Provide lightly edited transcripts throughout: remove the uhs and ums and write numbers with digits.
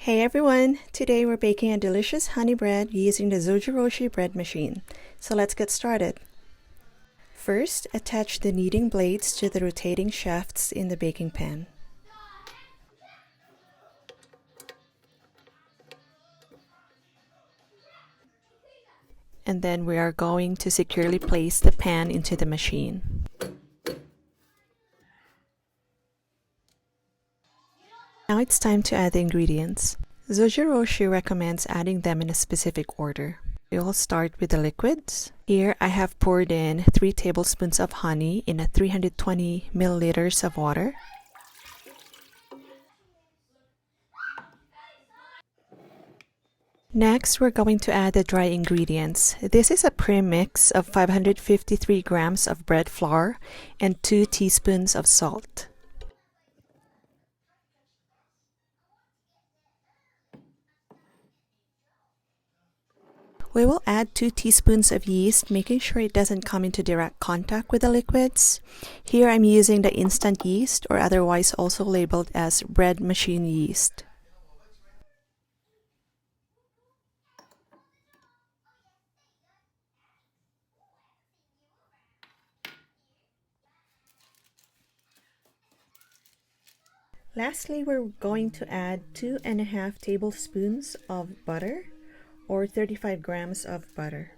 Hey everyone! Today we're baking a delicious honey bread using the Zojirushi Bread Machine. So let's get started. First, attach the kneading blades to the rotating shafts in the baking pan. And then we are going to securely place the pan into the machine. Now it's time to add the ingredients. Zojirushi recommends adding them in a specific order. We will start with the liquids. Here I have poured in 3 tablespoons of honey in a 320 milliliters of water. Next, we're going to add the dry ingredients. This is a premix of 553 grams of bread flour and 2 teaspoons of salt. We will add 2 teaspoons of yeast, making sure it doesn't come into direct contact with the liquids. Here I'm using the instant yeast, or otherwise also labeled as bread machine yeast. Lastly, we're going to add 2.5 tablespoons of butter, or 35 grams of butter.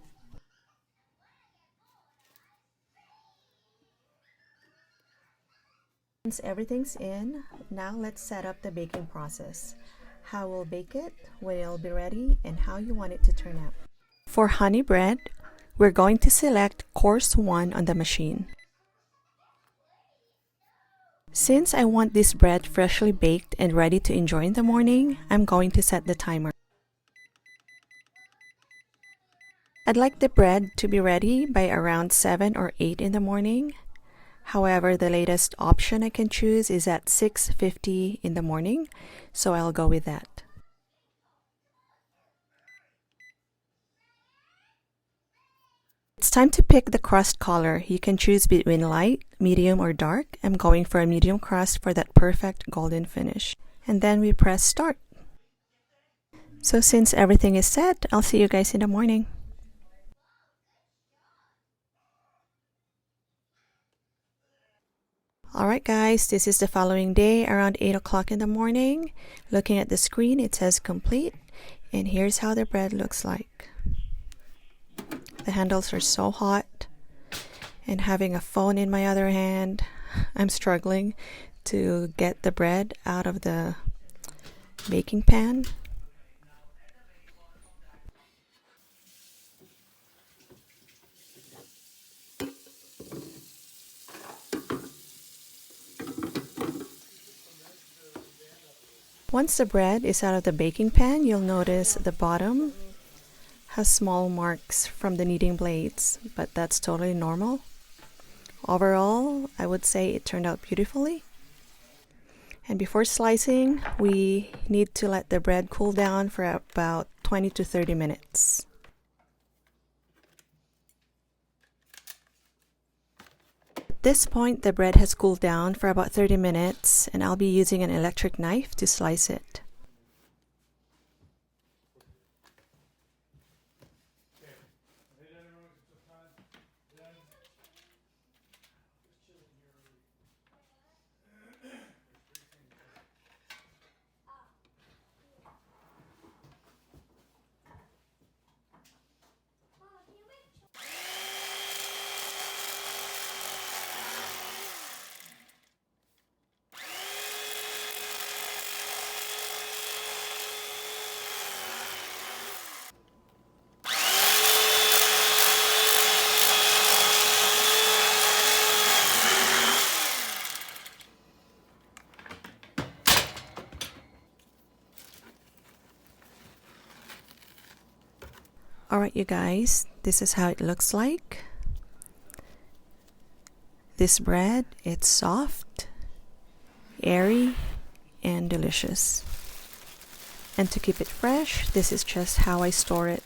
Once everything's in, now let's set up the baking process. How we'll bake it, when it'll be ready, and how you want it to turn out. For honey bread, we're going to select course 1 on the machine. Since I want this bread freshly baked and ready to enjoy in the morning, I'm going to set the timer. I'd like the bread to be ready by around 7 or 8 in the morning. However, the latest option I can choose is at 6:50 in the morning, so I'll go with that. It's time to pick the crust color. You can choose between light, medium, or dark. I'm going for a medium crust for that perfect golden finish. And then we press start. So since everything is set, I'll see you guys in the morning. Alright guys, this is the following day around 8 o'clock in the morning. Looking at the screen, it says complete. And here's how the bread looks like. The handles are so hot. And having a phone in my other hand, I'm struggling to get the bread out of the baking pan. Once the bread is out of the baking pan, you'll notice the bottom has small marks from the kneading blades, but that's totally normal. Overall, I would say it turned out beautifully. And before slicing, we need to let the bread cool down for about 20 to 30 minutes. At this point, the bread has cooled down for about 30 minutes, and I'll be using an electric knife to slice it. Alright you guys, this is how it looks like. This bread, it's soft, airy, and delicious. And to keep it fresh, this is just how I store it.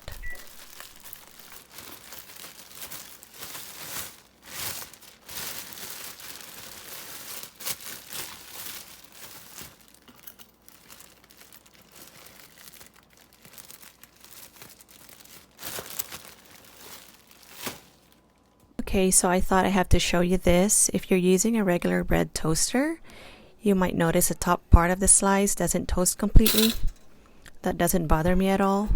Okay, so I thought I have to show you this. If you're using a regular bread toaster, you might notice the top part of the slice doesn't toast completely. That doesn't bother me at all.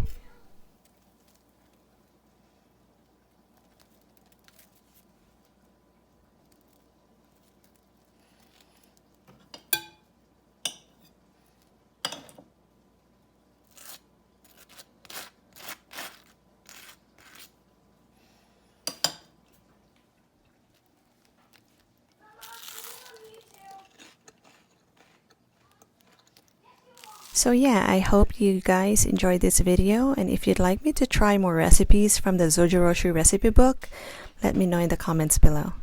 So yeah, I hope you guys enjoyed this video, and if you'd like me to try more recipes from the Zojirushi recipe book, let me know in the comments below.